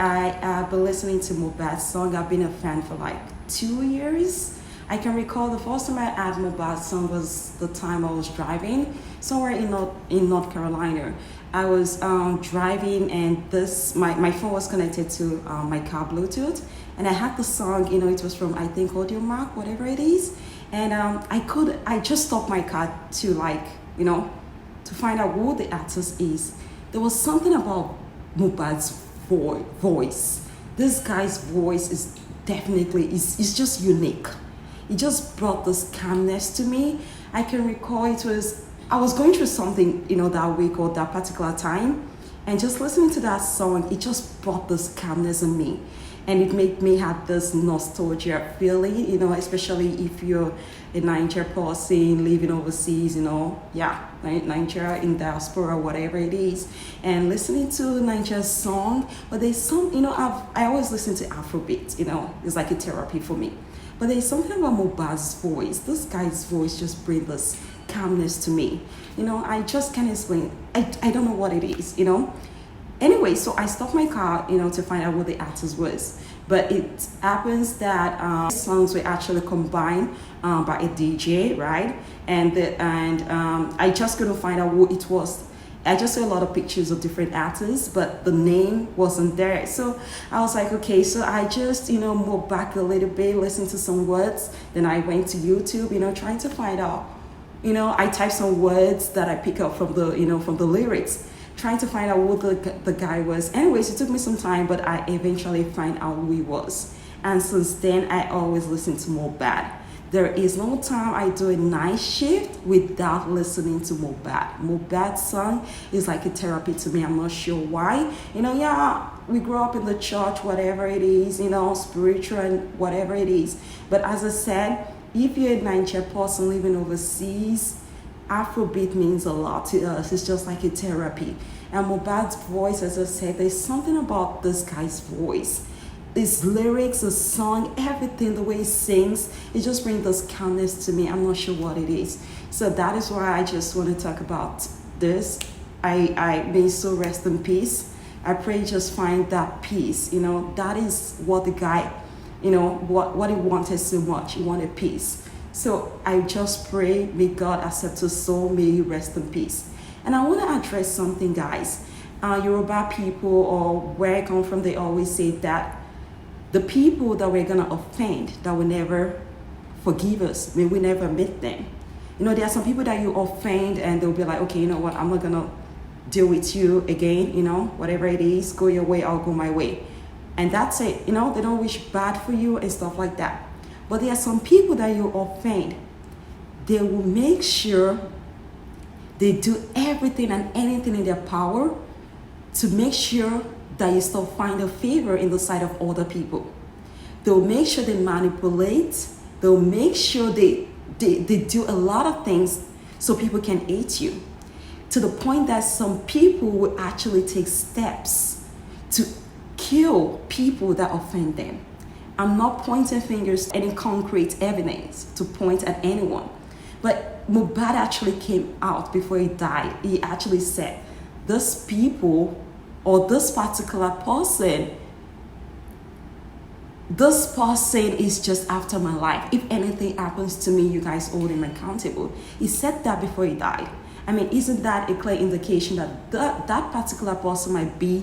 I have been listening to mohbad's song. I've been a fan for like 2 years. I can recall the first time I had mohbad's song was the time I was driving somewhere in North Carolina. I was driving, and my phone was connected to my car Bluetooth, and I had the song. It was from, I think, Audio Mark, whatever it is, and I just stopped my car to, like, to find out who the artist is. There was something about mohbad's voice. This guy's voice is definitely is just unique. It just brought this calmness to me. I can recall I was going through something, that week or that particular time, and just listening to that song, it just brought this calmness in me. And it made me have this nostalgia feeling, especially if you're a Nigerian person living overseas, Nigeria in diaspora, whatever it is, and listening to Nigeria's song. But there's some, I always listen to Afrobeat, it's like a therapy for me. But there's something about mohbad's voice. This guy's voice just brings this calmness to me. I just can't explain. I don't know what it is, Anyway, so I stopped my car, to find out who the artist was. But it happens that songs were actually combined by a DJ, right? And I just couldn't find out who it was. I just saw a lot of pictures of different artists, but the name wasn't there. So I was like, okay, so I just, moved back a little bit, listened to some words. Then I went to YouTube, trying to find out. I typed some words that I pick up from the lyrics, trying to find out who the guy was. Anyways, it took me some time, but I eventually find out who he was. And since then, I always listen to mohbad. There is no time I do a night shift without listening to mohbad. Mohbad's song is like a therapy to me. I'm not sure why. We grew up in the church, whatever it is, spiritual and whatever it is. But as I said, if you're a Nigerian person living overseas, Afrobeat means a lot to us. It's just like a therapy. And mohbad's voice, as I said, there's something about this guy's voice. His lyrics, his song, everything, the way he sings, it just brings this calmness to me. I'm not sure what it is. So that is why I just want to talk about this. I may so rest in peace. I pray you just find that peace. That is what the guy, what he wanted so much. He wanted peace. So I just pray, may God accept his soul, may he rest in peace. And I want to address something, guys. Yoruba people, or where I come from, they always say that the people that we're going to offend, that will never forgive us, may we never meet them. There are some people that you offend and they'll be like, okay, you know what, I'm not going to deal with you again, whatever it is, go your way, I'll go my way. And that's it, they don't wish bad for you and stuff like that. But there are some people that you offend, they will make sure they do everything and anything in their power to make sure that you still find a favor in the sight of other people. They'll make sure they manipulate. They'll make sure they do a lot of things so people can hate you. To the point that some people will actually take steps to kill people that offend them. I'm not pointing fingers, any concrete evidence to point at anyone. But mohbad actually came out before he died. He actually said, these people, or this particular person, this person is just after my life. If anything happens to me, you guys hold him accountable. He said that before he died. Isn't that a clear indication that that particular person might be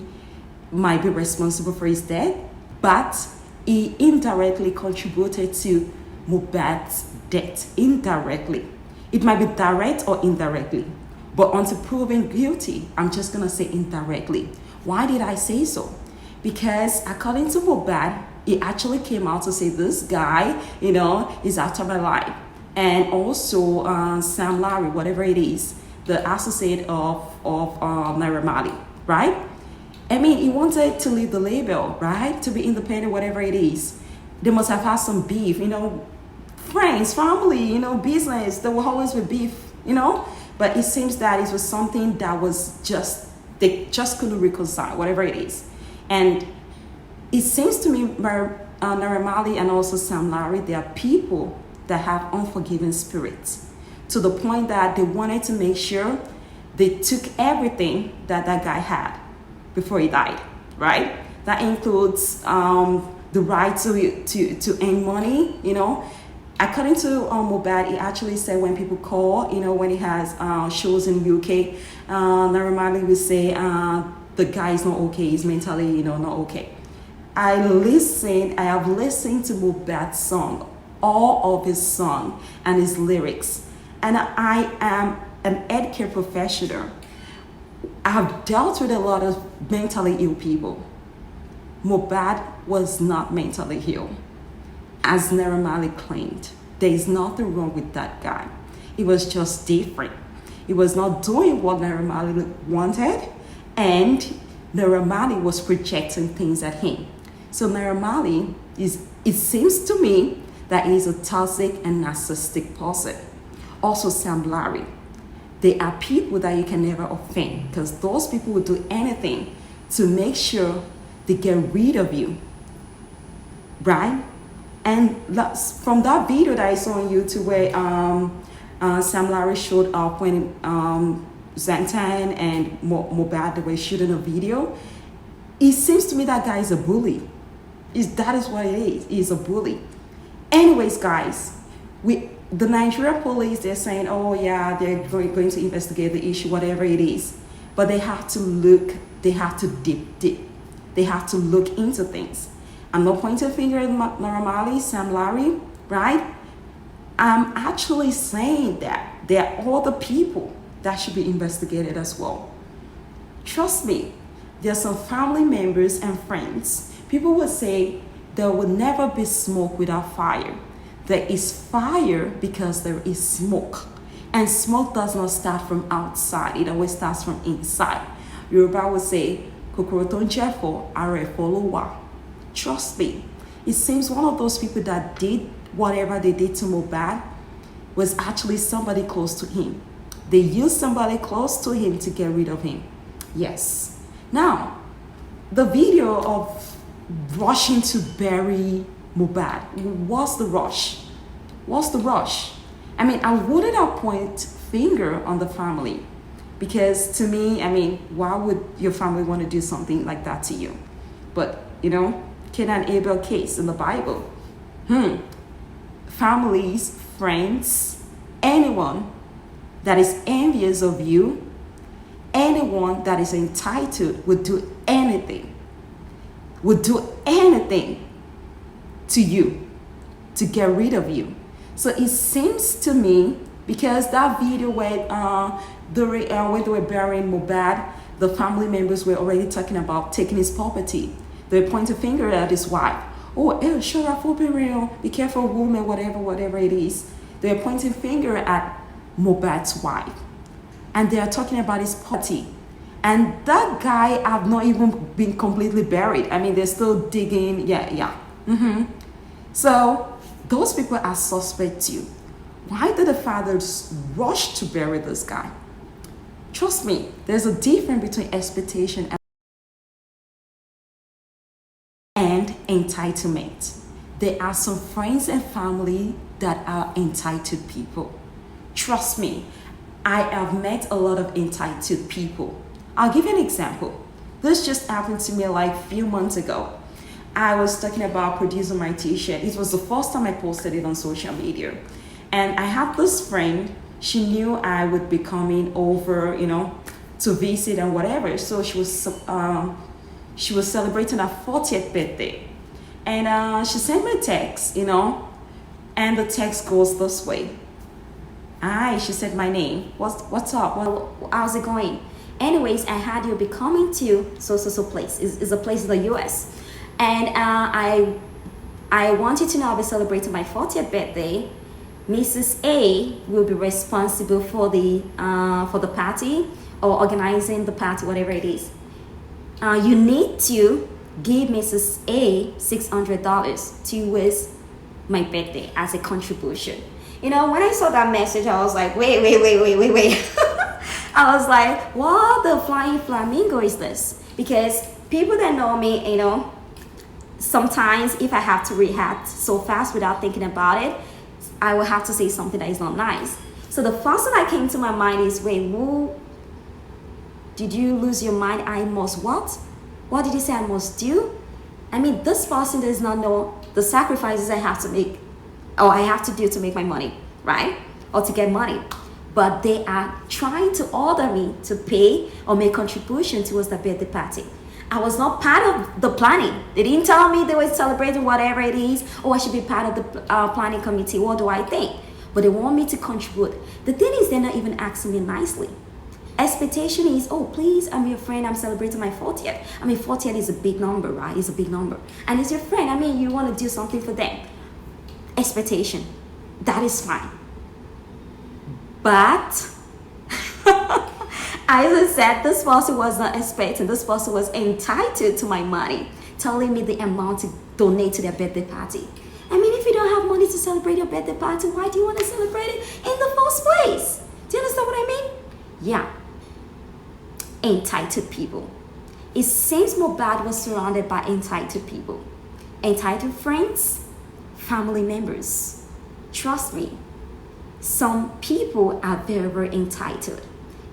responsible for his death? But he indirectly contributed to mohbad's death. Indirectly. It might be direct or indirectly. But until proven guilty, I'm just going to say indirectly. Why did I say so? Because according to mohbad, he actually came out to say this guy, is after my life. And also Sam Larry, whatever it is, the associate of Naira Marley, right? He wanted to leave the label, right? To be independent, whatever it is. They must have had some beef, friends, family, business. There will always be beef, But it seems that it was something that was they just couldn't reconcile, whatever it is. And it seems to me, Naira Marley and also Sam Larry, they are people that have unforgiving spirits, to the point that they wanted to make sure they took everything that guy had before he died, right? That includes the right to earn money, you know. According to mohbad, he actually said when people call, you know, when he has shows in UK, normally we say the guy is not okay, he's mentally, you know, not okay. I have listened to mohbad's song, all of his song and his lyrics, and I am an healthcare professional. I've dealt with a lot of mentally ill people. Mohbad was not mentally ill, as Naira Marley claimed. There is nothing wrong with that guy. It was just different. He was not doing what Naira Marley wanted, and Naira Marley was projecting things at him. So Naira Marley it seems to me that he's a toxic and narcissistic person. Also Sam Larry. They are people that you can never offend, because those people will do anything to make sure they get rid of you, right? And from that video that I saw on YouTube where Sam Larry showed up when Zantan and mohbad were shooting a video, it seems to me that guy is a bully. That is what it is. He's a bully. Anyways, guys, the Nigeria police, they're saying, oh yeah, they're going to investigate the issue, whatever it is. But they have to look, they have to deep. They have to look into things. I'm not pointing a finger at Naira Marley, Sam Larry, right? I'm actually saying that there are other people that should be investigated as well. Trust me, there are some family members and friends. People would say there will never be smoke without fire. There is fire because there is smoke. And smoke does not start from outside. It always starts from inside. Yoruba would say, Kokoro ton jefo, are follower. Trust me. It seems one of those people that did whatever they did to mohbad was actually somebody close to him. They used somebody close to him to get rid of him. Yes. Now, the video of rushing to bury mohbad, what's the rush? What's the rush? I mean, I wouldn't have point finger on the family, because to me, I mean, why would your family want to do something like that to you? But, you know, Cain and Abel case in the Bible. Families, friends, anyone that is envious of you, anyone that is entitled would do anything to you to get rid of you. So it seems to me, because that video where when they were burying mohbad, the family members were already talking about taking his property. They point a finger at his wife. Oh, sure, be careful, woman, whatever it is. They're pointing finger at mohbad's wife. And they are talking about his property. And that guy have not even been completely buried. I mean, they're still digging. Yeah. So those people are suspect too. Why did the fathers rush to bury this guy? Trust me, there's a difference between expectation and entitlement. There are some friends and family that are entitled people. Trust me, I have met a lot of entitled people. I'll give you an example. This just happened to me like a few months ago. I was talking about producing my t-shirt. It was the first time I posted it on social media. And I had this friend, she knew I would be coming over, you know, to visit and whatever. So she was celebrating her 40th birthday. And she sent me a text, you know, and the text goes this way. Hi, she said my name. What's up? Well, how's it going? Anyways, I had you be coming to so place. It's a place in the US. And I want you to know I'll be celebrating my 40th birthday. Mrs. A will be responsible for the party or organizing the party, whatever it is. You need to give Mrs. A $600 towards my birthday as a contribution. You know, when I saw that message, I was like, wait. I was like, what the flying flamingo is this? Because people that know me, you know, sometimes if I have to react so fast without thinking about it, I will have to say something that is not nice. So the first thing that came to my mind is, wait, who did you lose your mind? I must what? What did you say I must do? I mean, this person does not know the sacrifices I have to make or I have to do to make my money, right? Or to get money. But they are trying to order me to pay or make contribution towards the birthday party. I was not part of the planning. They didn't tell me they were celebrating whatever it is, or I should be part of the planning committee. What do I think? But they want me to contribute. The thing is, they're not even asking me nicely. Expectation is, oh, please, I'm your friend. I'm celebrating my 40th. I mean, 40th is a big number, right? It's a big number. And it's your friend. I mean, you want to do something for them. Expectation. That is fine. But as I said, this person was not expecting. This person was entitled to my money, telling me the amount to donate to their birthday party. I mean, if you don't have money to celebrate your birthday party, why do you want to celebrate it in the first place? Do you understand what I mean? Yeah. Entitled people. It seems mohbad was surrounded by entitled people. Entitled friends, family members. Trust me, some people are very, very entitled,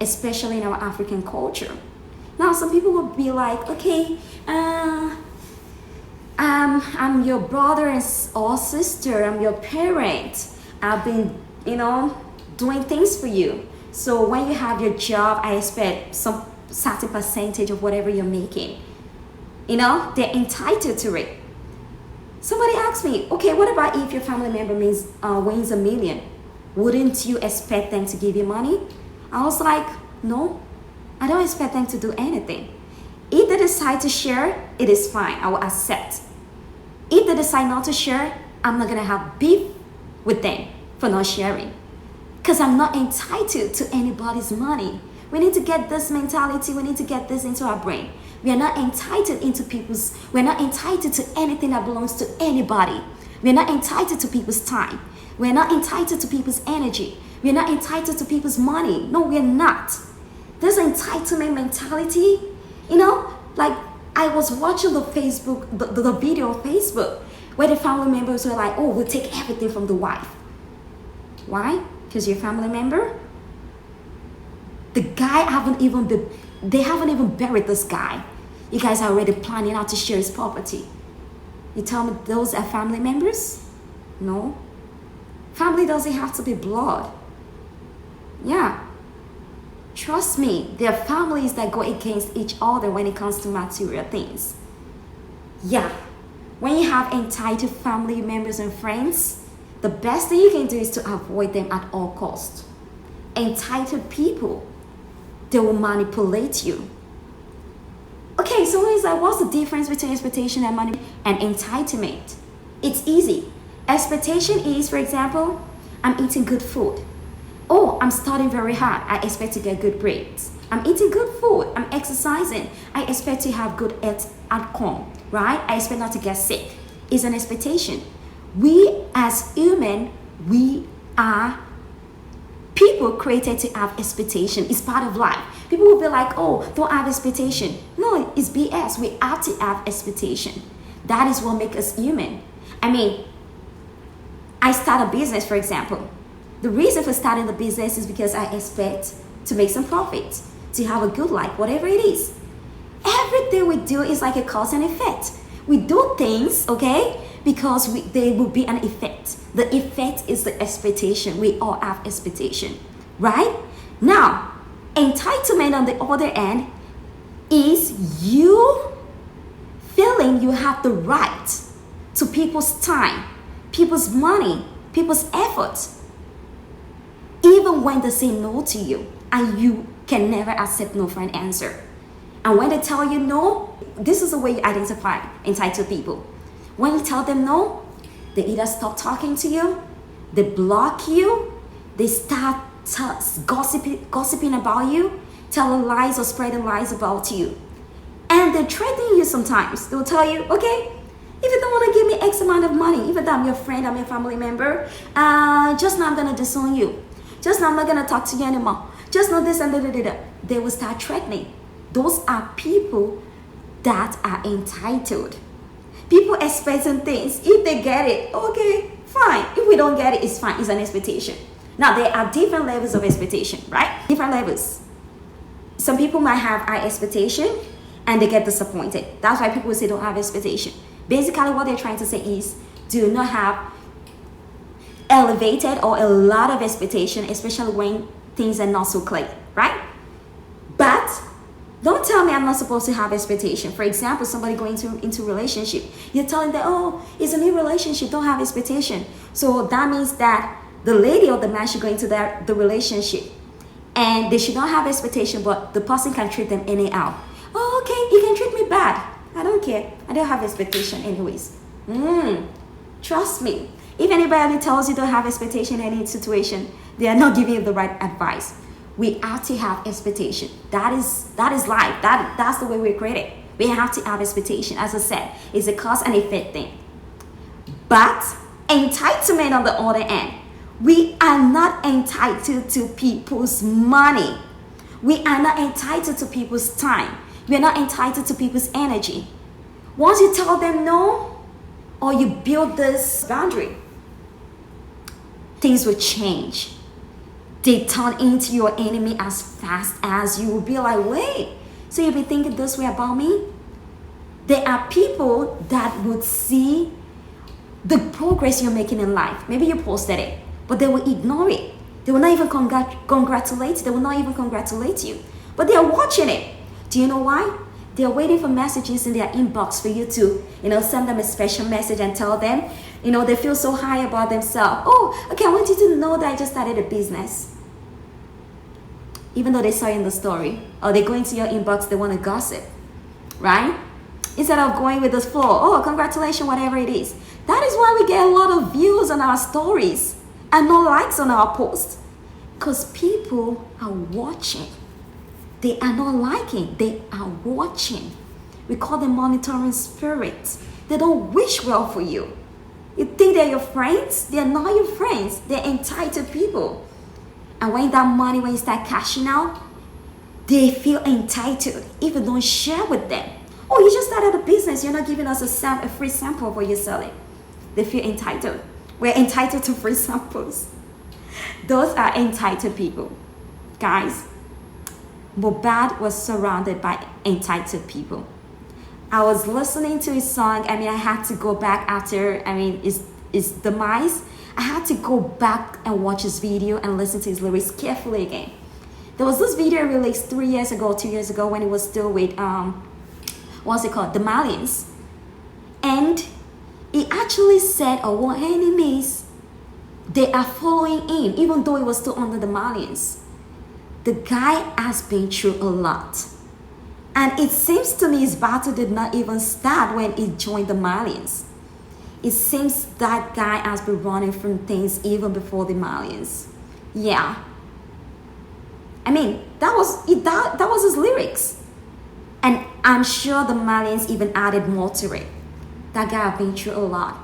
especially in our African culture. Now, some people will be like, okay, I'm your brother or sister, I'm your parent. I've been, doing things for you. So when you have your job, I expect some certain percentage of whatever you're making. They're entitled to it. Somebody asked me, okay, what about if your family member wins $1 million? Wouldn't you expect them to give you money? I was like, no, I don't expect them to do anything. If they decide to share, it is fine. I will accept. If they decide not to share, I'm not going to have beef with them for not sharing. Because I'm not entitled to anybody's money. We need to get this mentality. We need to get this into our brain. We are not entitled we're not entitled to anything that belongs to anybody. We're not entitled to people's time. We're not entitled to people's energy. We're not entitled to people's money. No, we're not. This entitlement mentality, like I was watching the video on Facebook where the family members were like, oh, we'll take everything from the wife. Why? Because you're a family member? The guy they haven't even buried this guy. You guys are already planning how to share his property. You tell me those are family members? No. Family doesn't have to be blood. Yeah. Trust me, there are families that go against each other when it comes to material things. Yeah. When you have entitled family members and friends, the best thing you can do is to avoid them at all costs. Entitled people, they will manipulate you. Okay, so it's like, what's the difference between expectation and entitlement? It's easy. Expectation is, for example, I'm eating good food. Oh, I'm studying very hard. I expect to get good grades. I'm eating good food. I'm exercising. I expect to have good outcome, right? I expect not to get sick. It's an expectation. We as human, we are people created to have expectation. It's part of life. People will be like, oh, don't have expectation. No, it's BS. We have to have expectation. That is what makes us human. I mean, I start a business, for example. The reason for starting the business is because I expect to make some profit, to have a good life, whatever it is. Everything we do is like a cause and effect. We do things, okay, because there will be an effect. The effect is the expectation. We all have expectation, right? Now, entitlement on the other end is you feeling you have the right to people's time, people's money, people's effort, even when they say no to you, and you can never accept no for an answer. And when they tell you no, this is the way you identify entitled people. When you tell them no, they either stop talking to you, they block you, they start gossiping about you, telling lies or spreading lies about you. And they threaten you sometimes. They'll tell you, okay, if you don't want to give me X amount of money, even though I'm your friend, I'm your family member, just now I'm going to disown you. Just now I'm not going to talk to you anymore. Just know this and da. They will start threatening. Those are people that are entitled. People expecting things. If they get it, okay, fine. If we don't get it, it's fine. It's an expectation. Now, there are different levels of expectation, right? Different levels. Some people might have high expectation, and they get disappointed. That's why people say don't have expectation. Basically, what they're trying to say is do not have elevated or a lot of expectation, especially when things are not so clear, right? But don't tell me I'm not supposed to have expectation. For example, somebody going into relationship, you're telling them, oh, it's a new relationship, don't have expectation. So that means that the lady or the man should go into the relationship and they should not have expectation, but the person can treat them anyhow. Oh, okay, you can treat me bad. I don't care. I don't have expectation anyways. Trust me. If anybody tells you don't have expectation in any situation, they are not giving you the right advice. We have to have expectation. That is life. That's the way we're created. We have to have expectation. As I said, it's a cause and effect thing. But entitlement on the other end, we are not entitled to people's money. We are not entitled to people's time. We are not entitled to people's energy. Once you tell them no, or you build this boundary, things will change. They turn into your enemy as fast as you will be like, wait, so you'll be thinking this way about me? There are people that would see the progress you're making in life. Maybe you posted it, but they will ignore it. They will not even congratulate. They will not even congratulate you. But they are watching it. Do you know why? They are waiting for messages in their inbox for you to, send them a special message and tell them, they feel so high about themselves. Oh, okay, I want you to know that I just started a business. Even though they saw you in the story, or they go into your inbox, they want to gossip, right? Instead of going with the flow, oh, congratulations, whatever it is. That is why we get a lot of views on our stories and no likes on our posts. Because people are watching. They are not liking, they are watching. We call them monitoring spirits. They don't wish well for you. You think they're your friends? They're not your friends. They're entitled people. And when you start cashing out, they feel entitled if you don't share with them. Oh, you just started a business. You're not giving us a free sample of what you're selling. They feel entitled. We're entitled to free samples. Those are entitled people. Guys, mohbad was surrounded by entitled people. I was listening to his song. I had to go back after, his demise. I had to go back and watch his video and listen to his lyrics carefully again. There was this video released 2 years ago when he was still with, the Malians. And he actually said, our enemies, they are following him, even though he was still under the Malians. The guy has been through a lot. And it seems to me his battle did not even start when he joined the Malians. It seems that guy has been running from things even before the Malians. Yeah. That was his lyrics. And I'm sure the Malians even added more to it. That guy has been through a lot.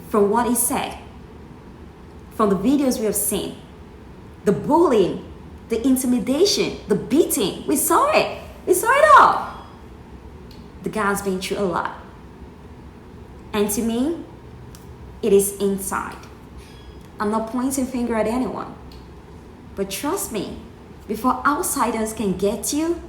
From what he said, from the videos we have seen, the bullying, the intimidation, the beating, we saw it. We saw it all. The guy's been through a lot. And to me, it is inside. I'm not pointing finger at anyone. But trust me, before outsiders can get you,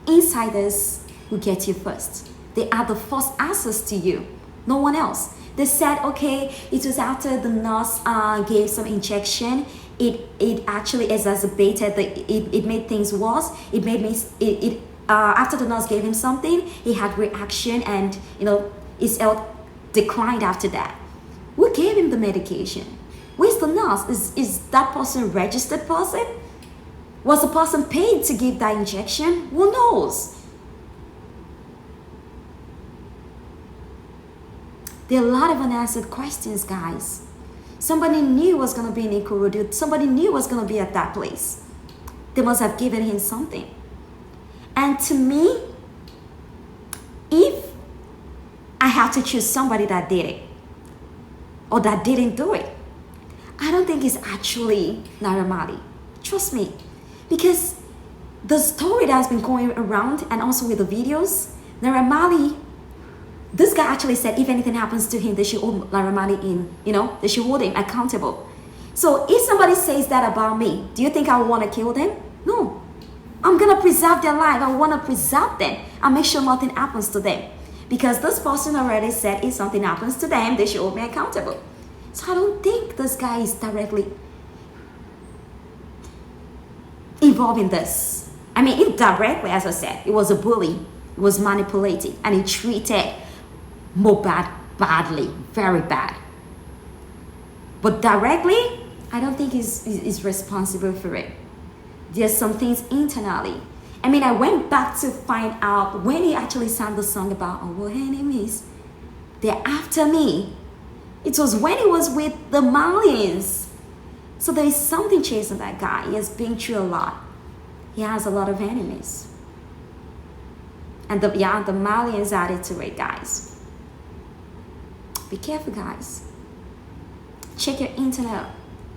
insiders will get you first. They are the first access to you, no one else. They said, okay, it was after the nurse gave some injection. It actually exacerbated, it made things worse. After the nurse gave him something, he had reaction and, his health declined after that. Who gave him the medication? Where's the nurse? Is that person a registered person? Was the person paid to give that injection? Who knows? There are a lot of unanswered questions, guys. Somebody knew was going to be in Ikorodu. Somebody knew was going to be at that place. They must have given him something. And to me, if I have to choose somebody that did it or that didn't do it, I don't think it's actually Naira Marley. Trust me. Because the story that has been going around and also with the videos, Naira Marley, this guy actually said if anything happens to him, they should hold Naira Marley they should hold him accountable. So if somebody says that about me, do you think I would want to kill them? No. I'm gonna preserve their life. I wanna preserve them. I'll make sure nothing happens to them. Because this person already said if something happens to them, they should hold me accountable. So I don't think this guy is directly involved in this. I mean, indirectly, as I said, it was a bully. It was manipulating. And he treated Mohbad badly. Very bad. But directly, I don't think he's responsible for it. There's some things internally. I mean, I went back to find out when he actually sang the song about our enemies. They're after me. It was when he was with the Malians. So there is something chasing that guy. He has been through a lot. He has a lot of enemies. And the Malians added to it, guys. Be careful, guys. Check your internet.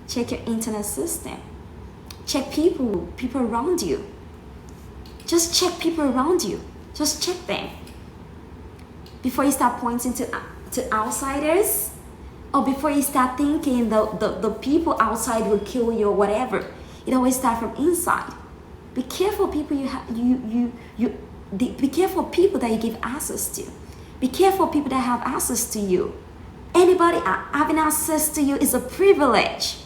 Check your internet system. Check people around you. Just check people around you. Just check them. Before you start pointing to outsiders, or before you start thinking the people outside will kill you or whatever. It always starts from inside. Be careful people be careful people that you give access to. Be careful people that have access to you. Anybody having access to you is a privilege.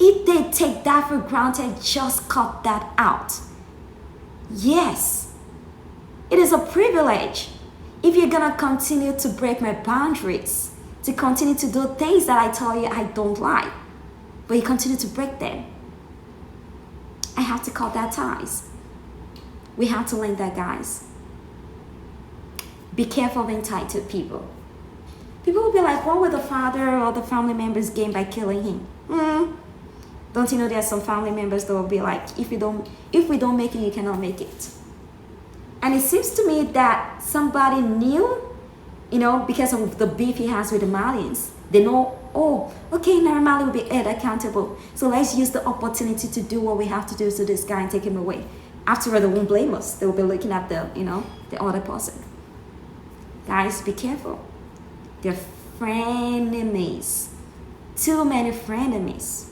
If they take that for granted, just cut that out. Yes, it is a privilege. If you're gonna continue to break my boundaries, to continue to do things that I tell you I don't like, but you continue to break them, I have to cut that ties. We have to learn that, guys. Be careful of entitled people. People will be like, what would the father or the family members gain by killing him? Don't you know there are some family members that will be like, if we don't make it, you cannot make it. And it seems to me that somebody knew, because of the beef he has with the Malians, they know, oh, okay, now Mali will be held accountable. So let's use the opportunity to do what we have to do to this guy and take him away. After all, they won't blame us. They will be looking at the other person. Guys, be careful. They're frenemies. Too many frenemies.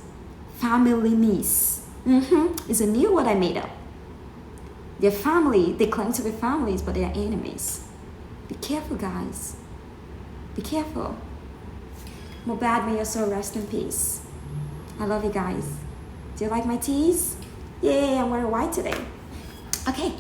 Family-mies. It's a new word I made up. They're family. They claim to be families, but they're enemies. Be careful, guys. Be careful. Mohbad, may your soul rest in peace. I love you guys. Do you like my teas? Yay, I'm wearing white today. Okay.